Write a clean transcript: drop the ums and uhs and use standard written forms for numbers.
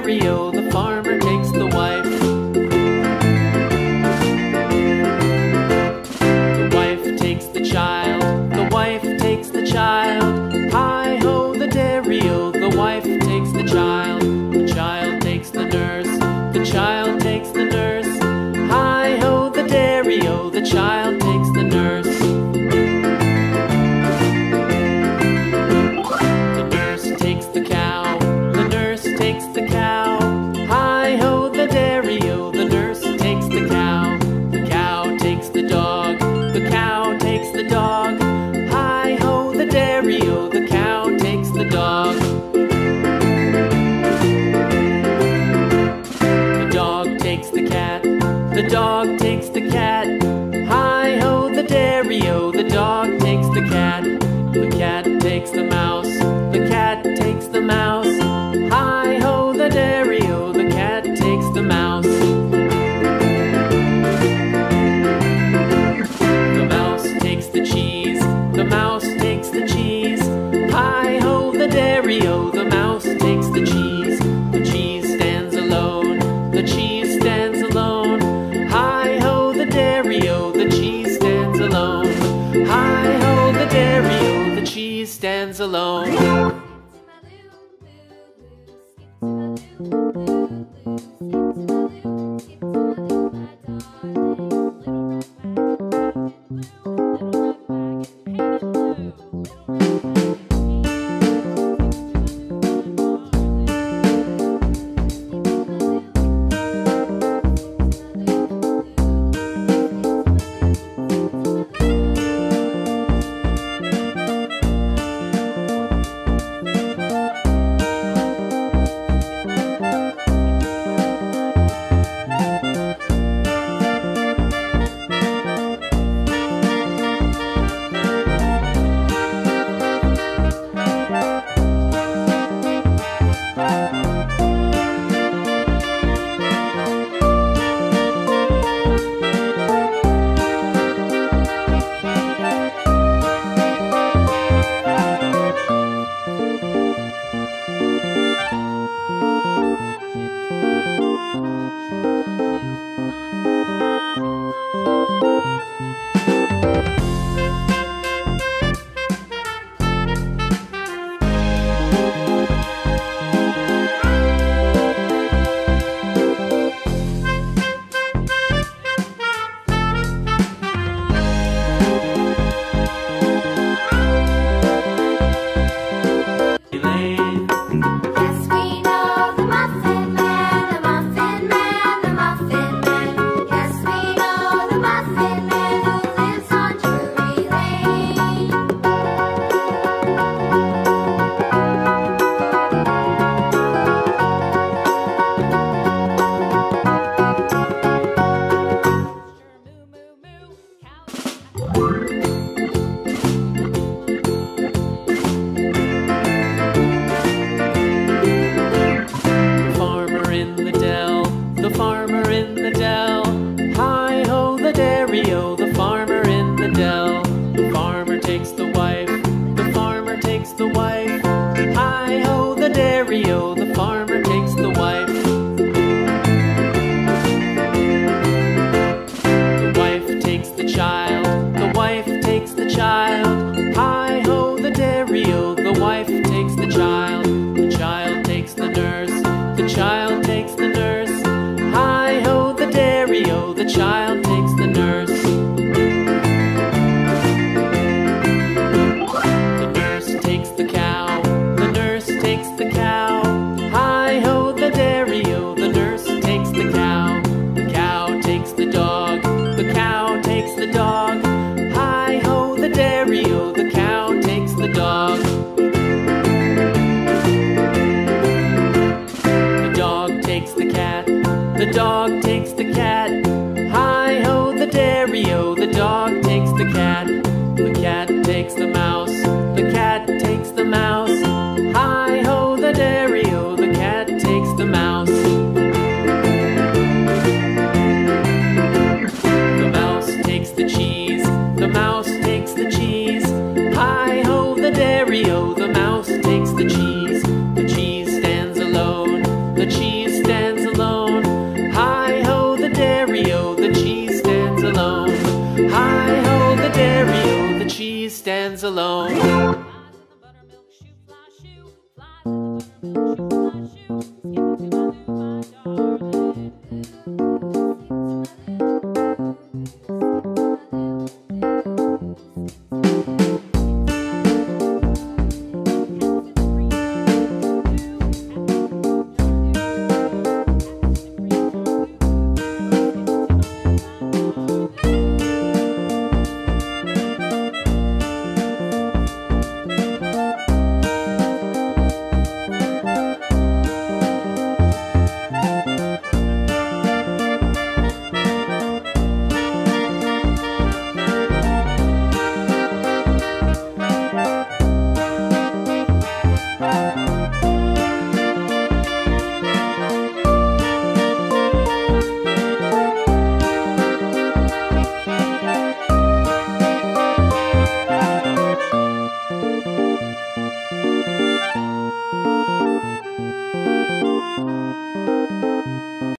dairy-o, the farmer takes the wife. The wife takes the child, the wife takes the child. Hi-ho, the dairy-o, the wife takes the child. The child takes the nurse, the child takes the nurse. Hi-ho, the dairy-o, the child takes the nurse. The nurse takes the cow, the nurse takes the cow. Hi-ho, the dairy-o, the nurse takes the cow. The cow takes the dog, the cow takes the dog. Hi-ho, the dairy-o, the cow takes the dog. The dog takes the cat, the dog takes the cat. Hi-ho, the dairy-o, the dog takes the cat. The cat takes the mouse, the cat takes the mouse. Hi-ho, the dairy-o, the cat takes the mouse. The mouse takes the cheese, the mouse takes the cheese. Hi-ho, the dairy-o, the mouse takes the cheese. The cheese stands alone, the cheese stands alone. Hi-ho, the dairy-o, the cheese stands alone. Hi-ho, the dairy-o, the cheese stands alone.